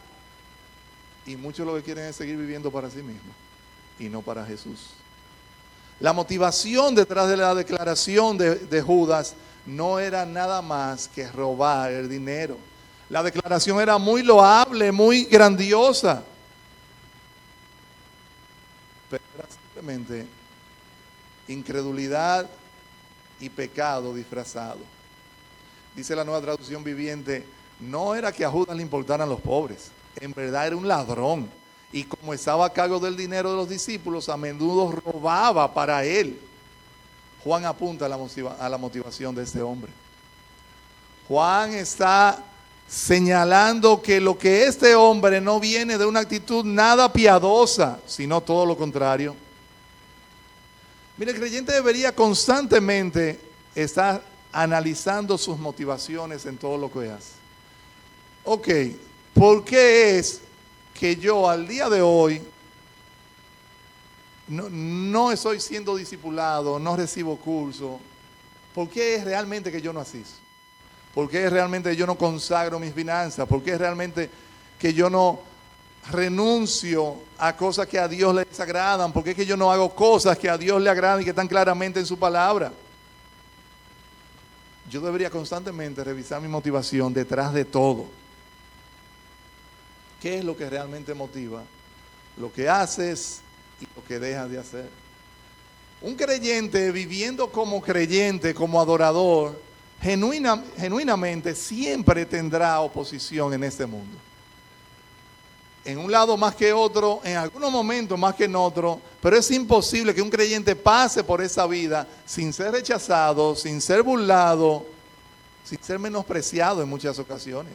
Y muchos lo que quieren es seguir viviendo para sí mismos y no para Jesús. La motivación detrás de la declaración de Judas no era nada más que robar el dinero. La declaración era muy loable, muy grandiosa. Pero era simplemente incredulidad y pecado disfrazado. Dice la Nueva Traducción Viviente, no era que a Judas le importaran los pobres, en verdad era un ladrón. Y como estaba a cargo del dinero de los discípulos, a menudo robaba para él. Juan apunta a la motivación de este hombre. Juan está señalando que lo que este hombre no viene de una actitud nada piadosa, sino todo lo contrario. Mire, el creyente debería constantemente estar analizando sus motivaciones en todo lo que hace. Ok, ¿por qué es que yo al día de hoy no estoy siendo discipulado, no recibo curso? ¿Por qué es realmente que yo no asisto? ¿Por qué es realmente que yo no consagro mis finanzas? ¿Por qué es realmente que yo no renuncio a cosas que a Dios le desagradan? ¿Por qué es que yo no hago cosas que a Dios le agradan y que están claramente en su palabra? Yo debería constantemente revisar mi motivación detrás de todo. ¿Qué es lo que realmente motiva? Lo que haces y lo que dejas de hacer. Un creyente viviendo como creyente, como adorador, genuinamente siempre tendrá oposición en este mundo. En un lado más que otro, en algunos momentos más que en otro, pero es imposible que un creyente pase por esa vida sin ser rechazado, sin ser burlado, sin ser menospreciado en muchas ocasiones.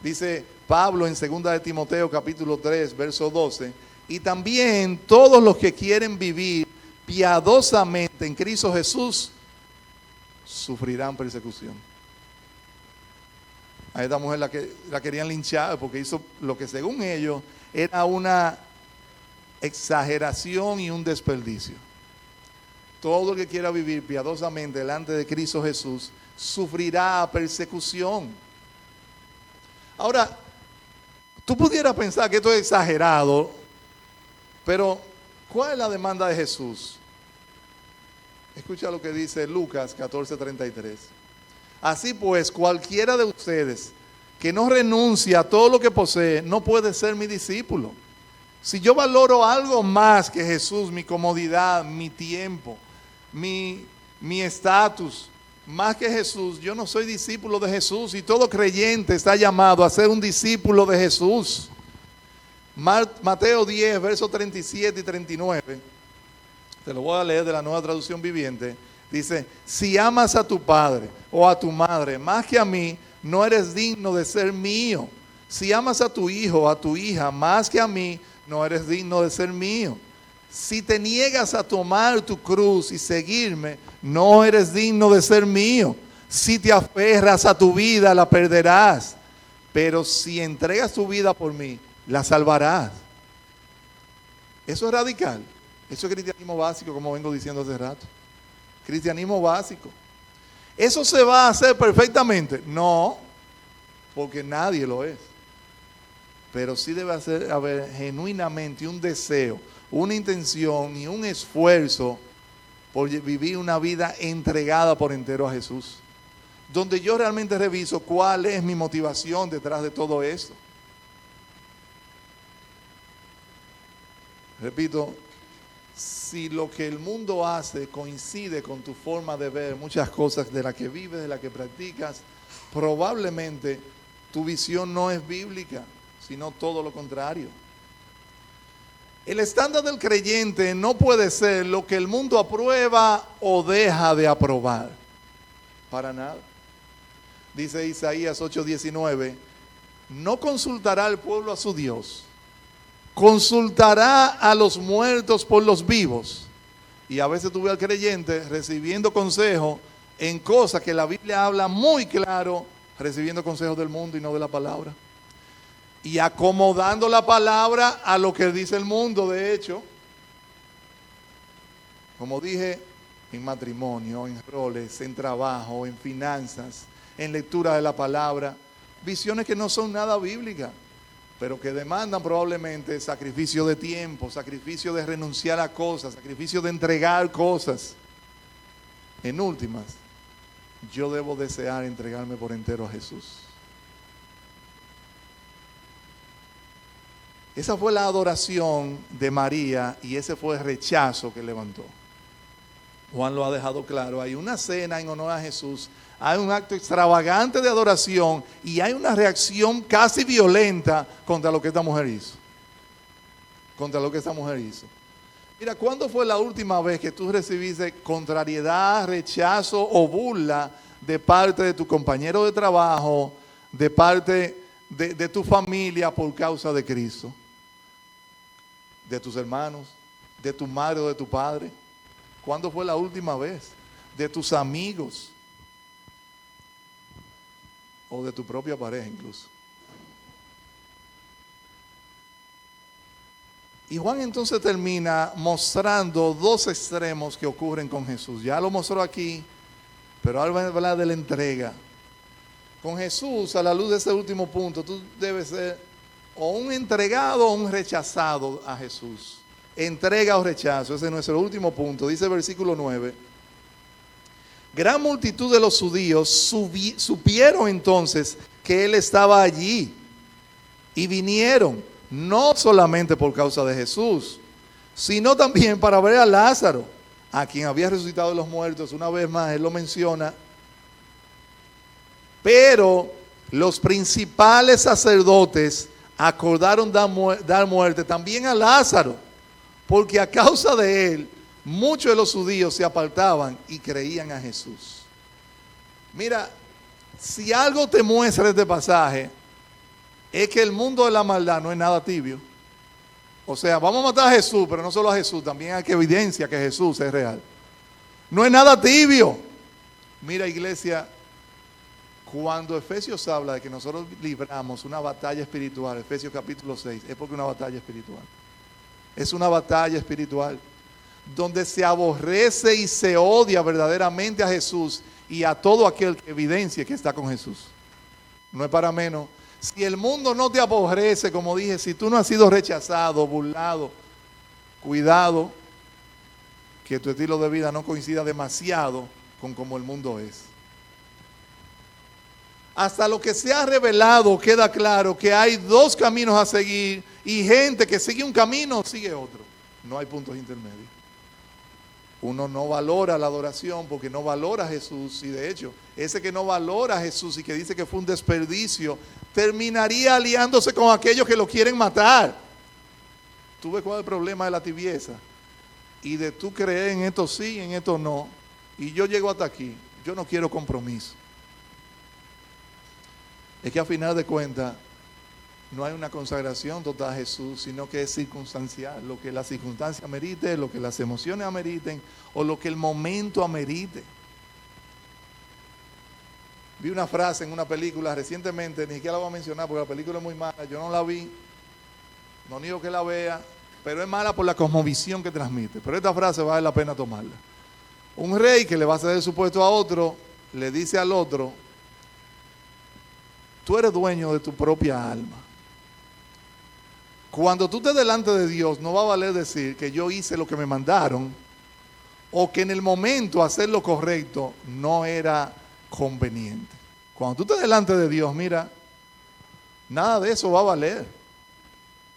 Dice Pablo en 2 de Timoteo capítulo 3, verso 12, y también todos los que quieren vivir piadosamente en Cristo Jesús sufrirán persecución. A esta mujer la querían linchar porque hizo lo que según ellos era una exageración y un desperdicio. todo el que quiera vivir piadosamente delante de Cristo Jesús sufrirá persecución. Ahora, tú pudieras pensar que esto es exagerado, pero ¿cuál es la demanda de Jesús? Escucha lo que dice Lucas 14:33. Así pues, cualquiera de ustedes que no renuncia a todo lo que posee, no puede ser mi discípulo. Si yo valoro algo más que Jesús, mi comodidad, mi tiempo, mi estatus, más que Jesús, yo no soy discípulo de Jesús, y todo creyente está llamado a ser un discípulo de Jesús. Mateo 10, versos 37 y 39, te lo voy a leer de la Nueva Traducción Viviente. Dice: si amas a tu padre o a tu madre más que a mí, no eres digno de ser mío. Si amas a tu hijo o a tu hija más que a mí, no eres digno de ser mío. Si te niegas a tomar tu cruz y seguirme, no eres digno de ser mío. Si te aferras a tu vida, la perderás. Pero si entregas tu vida por mí, la salvarás. Eso es radical. Eso es cristianismo básico, como vengo diciendo hace rato. Cristianismo básico. ¿Eso se va a hacer perfectamente? No, porque nadie lo es. Pero sí debe haber genuinamente un deseo, una intención y un esfuerzo por vivir una vida entregada por entero a Jesús. Donde yo realmente reviso cuál es mi motivación detrás de todo esto. Repito, si lo que el mundo hace coincide con tu forma de ver muchas cosas de las que vives, de las que practicas, probablemente tu visión no es bíblica, sino todo lo contrario. El estándar del creyente no puede ser lo que el mundo aprueba o deja de aprobar. Para nada. Dice Isaías 8:19, no consultará al pueblo a su Dios, consultará a los muertos por los vivos. Y a veces tú ves al creyente recibiendo consejo en cosas que la Biblia habla muy claro, recibiendo consejos del mundo y no de la palabra. Y acomodando la palabra a lo que dice el mundo. De hecho, como dije, en matrimonio, en roles, en trabajo, en finanzas, en lectura de la palabra, visiones que no son nada bíblicas, pero que demandan probablemente sacrificio de tiempo, sacrificio de renunciar a cosas, sacrificio de entregar cosas. En últimas, yo debo desear entregarme por entero a Jesús. Esa fue la adoración de María y ese fue el rechazo que levantó. Juan lo ha dejado claro. Hay una cena en honor a Jesús, hay un acto extravagante de adoración y hay una reacción casi violenta contra lo que esta mujer hizo. Contra lo que esta mujer hizo. Mira, ¿cuándo fue la última vez que tú recibiste contrariedad, rechazo o burla de parte de tu compañero de trabajo, de parte de tu familia por causa de Cristo? De tus hermanos, de tu madre o de tu padre. ¿Cuándo fue la última vez? De tus amigos o de tu propia pareja incluso. Y Juan entonces termina mostrando dos extremos que ocurren con Jesús. Ya lo mostró aquí, pero ahora va a hablar de la entrega. Con Jesús, a la luz de ese último punto, tú debes ser o un entregado o un rechazado a Jesús. Entrega o rechazo, ese es nuestro último punto. Dice el versículo 9. Gran multitud de los judíos supieron entonces que él estaba allí y vinieron, no solamente por causa de Jesús, sino también para ver a Lázaro, a quien había resucitado de los muertos. Una vez más, él lo menciona. Pero los principales sacerdotes acordaron dar muerte también a Lázaro, porque a causa de él, muchos de los judíos se apartaban y creían a Jesús. Mira, si algo te muestra este pasaje, es que el mundo de la maldad no es nada tibio. O sea, vamos a matar a Jesús, pero no solo a Jesús, también hay que evidencia que Jesús es real. No es nada tibio. Mira, iglesia, cuando Efesios habla de que nosotros libramos una batalla espiritual, Efesios capítulo 6, es porque es una batalla espiritual. Es una batalla espiritual donde se aborrece y se odia verdaderamente a Jesús y a todo aquel que evidencie que está con Jesús. No es para menos. Si el mundo no te aborrece, como dije, si tú no has sido rechazado, burlado, cuidado que tu estilo de vida no coincida demasiado con como el mundo es. Hasta lo que se ha revelado queda claro que hay dos caminos a seguir y gente que sigue un camino sigue otro. No hay puntos intermedios. Uno no valora la adoración porque no valora a Jesús, y de hecho, ese que no valora a Jesús y que dice que fue un desperdicio, terminaría aliándose con aquellos que lo quieren matar. ¿Tú ves cuál es el problema de la tibieza? Y de tú creer en esto sí, en esto no. Y yo llego hasta aquí, yo no quiero compromiso. Es que a final de cuentas no hay una consagración total a Jesús, sino que es circunstancial, lo que la circunstancia amerite, lo que las emociones ameriten o lo que el momento amerite. Vi una frase en una película recientemente, ni siquiera la voy a mencionar porque la película es muy mala, yo no la vi, no niego que la vea, pero es mala por la cosmovisión que transmite. Pero esta frase vale la pena tomarla. Un rey que le va a ceder su puesto a otro, le dice al otro: tú eres dueño de tu propia alma. Cuando tú estés delante de Dios, no va a valer decir que yo hice lo que me mandaron o que en el momento hacer lo correcto no era conveniente. Cuando tú estés delante de Dios, mira, nada de eso va a valer.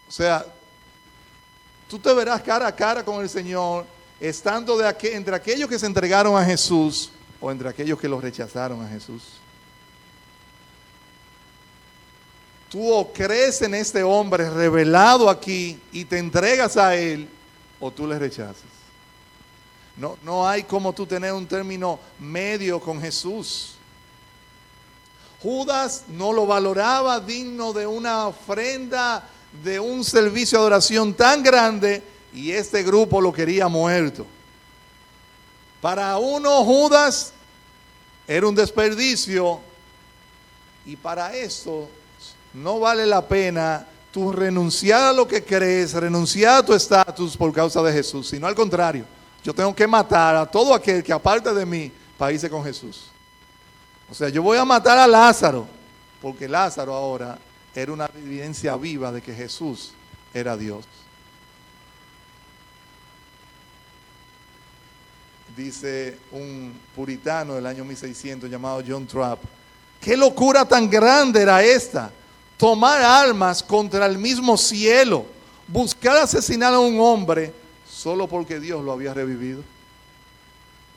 O sea, tú te verás cara a cara con el Señor, estando entre aquellos que se entregaron a Jesús o entre aquellos que lo rechazaron a Jesús. Tú o crees en este hombre revelado aquí y te entregas a él, o tú le rechazas. No hay como tú tener un término medio con Jesús. Judas no lo valoraba digno de una ofrenda, de un servicio de adoración tan grande, y este grupo lo quería muerto. Para uno, Judas era un desperdicio, y para esto no vale la pena tú renunciar a lo que crees, renunciar a tu estatus por causa de Jesús, sino al contrario, yo tengo que matar a todo aquel que aparte de mí para irse con Jesús. O sea, yo voy a matar a Lázaro, porque Lázaro ahora era una evidencia viva de que Jesús era Dios. Dice un puritano del año 1600 llamado John Trapp: ¿qué locura tan grande era esta? Tomar armas contra el mismo cielo, buscar asesinar a un hombre solo porque Dios lo había revivido.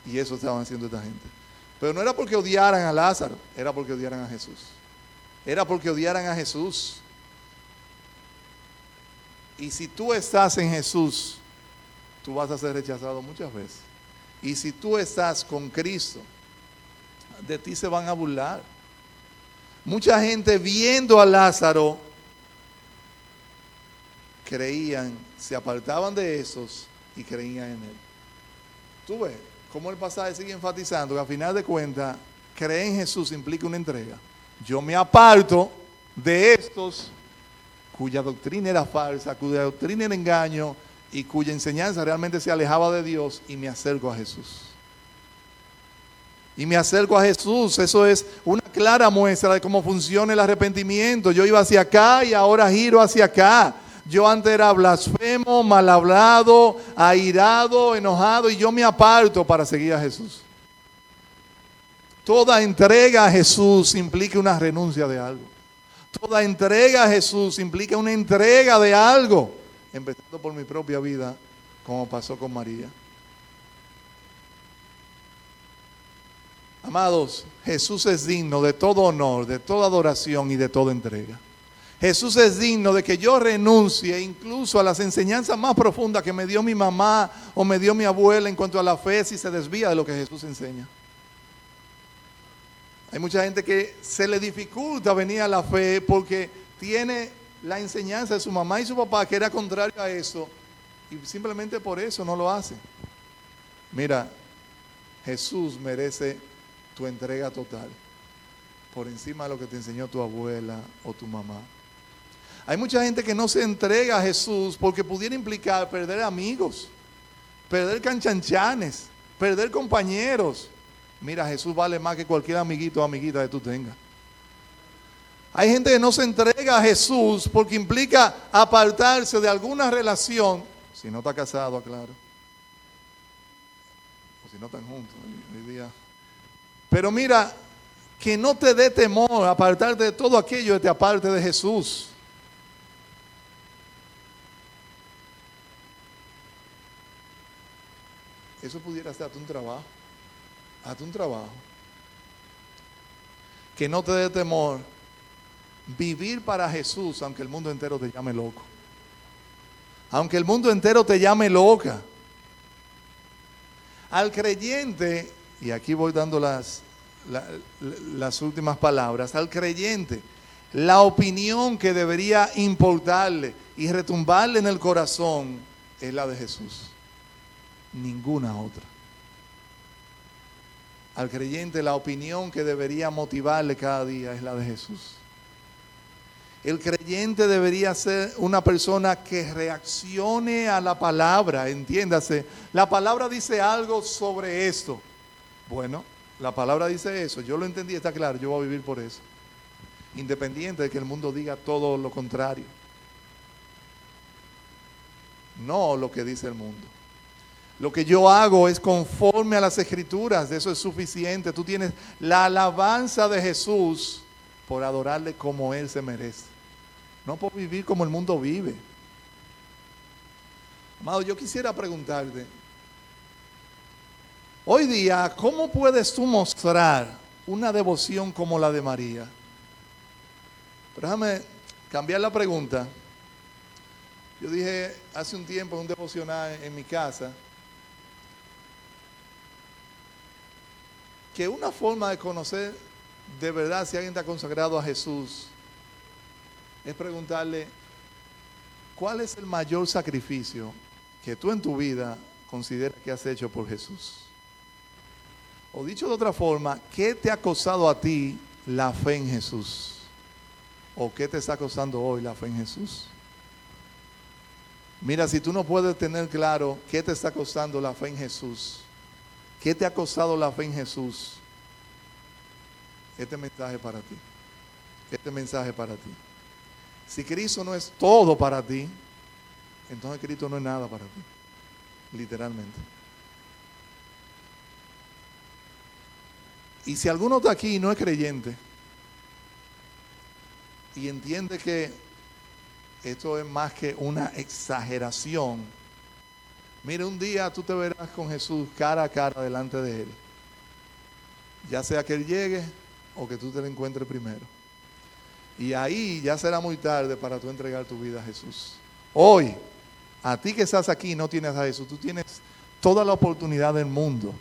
Y eso estaban haciendo esta gente. Pero no era porque odiaran a Lázaro, era porque odiaran a Jesús. Era porque odiaran a Jesús. Y si tú estás en Jesús, tú vas a ser rechazado muchas veces. Y si tú estás con Cristo, de ti se van a burlar. Mucha gente viendo a Lázaro creían, se apartaban de esos y creían en él. Tú ves cómo el pasaje sigue enfatizando que a final de cuentas, creer en Jesús implica una entrega. Yo me aparto de estos cuya doctrina era falsa, cuya doctrina era engaño y cuya enseñanza realmente se alejaba de Dios, y me acerco a Jesús. Y me acerco a Jesús. Eso es una clara muestra de cómo funciona el arrepentimiento. Yo iba hacia acá y ahora giro hacia acá. Yo antes era blasfemo, mal hablado, airado, enojado, y yo me aparto para seguir a Jesús. Toda entrega a Jesús implica una renuncia de algo. Toda entrega a Jesús implica una entrega de algo. Empezando por mi propia vida, como pasó con María. Amados, Jesús es digno de todo honor, de toda adoración y de toda entrega. Jesús es digno de que yo renuncie incluso a las enseñanzas más profundas que me dio mi mamá o me dio mi abuela en cuanto a la fe, si se desvía de lo que Jesús enseña. Hay mucha gente que se le dificulta venir a la fe porque tiene la enseñanza de su mamá y su papá que era contrario a eso, y simplemente por eso no lo hace. Mira, Jesús merece tu entrega total, por encima de lo que te enseñó tu abuela o tu mamá. Hay mucha gente que no se entrega a Jesús porque pudiera implicar perder amigos, perder canchanchanes, perder compañeros. Mira, Jesús vale más que cualquier amiguito o amiguita que tú tengas. Hay gente que no se entrega a Jesús porque implica apartarse de alguna relación, si no está casado, claro, o si no están juntos hoy día. Pero mira, que no te dé temor apartarte de todo aquello que te aparte de Jesús. Eso pudiera ser hasta un trabajo. Hasta un trabajo. Que no te dé temor vivir para Jesús, aunque el mundo entero te llame loco. Aunque el mundo entero te llame loca. Al creyente, y aquí voy dando las últimas palabras, al creyente, la opinión que debería importarle y retumbarle en el corazón es la de Jesús. Ninguna otra. Al creyente la opinión que debería motivarle cada día es la de Jesús. El creyente debería ser una persona que reaccione a la palabra, entiéndase. La palabra dice algo sobre esto. Bueno, la palabra dice eso, yo lo entendí, está claro, yo voy a vivir por eso. Independiente de que el mundo diga todo lo contrario. No lo que dice el mundo. Lo que yo hago es conforme a las Escrituras, eso es suficiente. Tú tienes la alabanza de Jesús por adorarle como Él se merece. No por vivir como el mundo vive. Amado, yo quisiera preguntarte, hoy día, ¿cómo puedes tú mostrar una devoción como la de María? Pero déjame cambiar la pregunta. Yo dije hace un tiempo en un devocional en mi casa que una forma de conocer de verdad si alguien está consagrado a Jesús es preguntarle, ¿cuál es el mayor sacrificio que tú en tu vida consideras que has hecho por Jesús? O dicho de otra forma, ¿qué te ha costado a ti la fe en Jesús? ¿O qué te está costando hoy la fe en Jesús? Mira, si tú no puedes tener claro qué te está costando la fe en Jesús, ¿qué te ha costado la fe en Jesús? Este mensaje para ti. Este mensaje para ti. Si Cristo no es todo para ti, entonces Cristo no es nada para ti. Literalmente. Y si alguno está aquí y no es creyente, y entiende que esto es más que una exageración, mire, un día tú te verás con Jesús cara a cara delante de Él. Ya sea que Él llegue o que tú te lo encuentres primero. Y ahí ya será muy tarde para tú entregar tu vida a Jesús. Hoy, a ti que estás aquí y no tienes a Jesús, tú tienes toda la oportunidad del mundo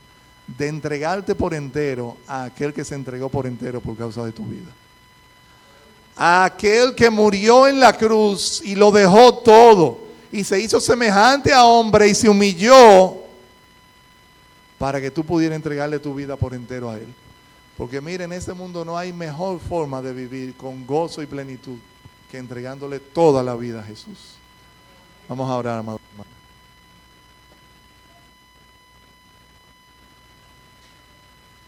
de entregarte por entero a aquel que se entregó por entero por causa de tu vida. A aquel que murió en la cruz y lo dejó todo y se hizo semejante a hombre y se humilló para que tú pudieras entregarle tu vida por entero a Él. Porque mire, en este mundo no hay mejor forma de vivir con gozo y plenitud que entregándole toda la vida a Jesús. Vamos a orar, amado hermano.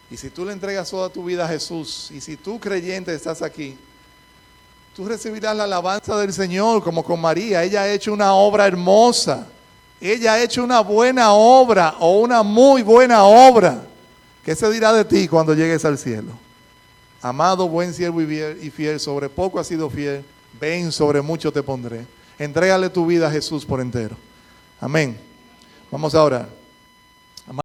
Y si tú le entregas toda tu vida a Jesús, y si tú creyente estás aquí, tú recibirás la alabanza del Señor como con María. Ella ha hecho una obra hermosa. Ella ha hecho una buena obra o una muy buena obra. ¿Qué se dirá de ti cuando llegues al cielo? Amado, buen siervo y fiel, sobre poco has sido fiel, ven, sobre mucho te pondré. Entrégale tu vida a Jesús por entero. Amén. Vamos a orar.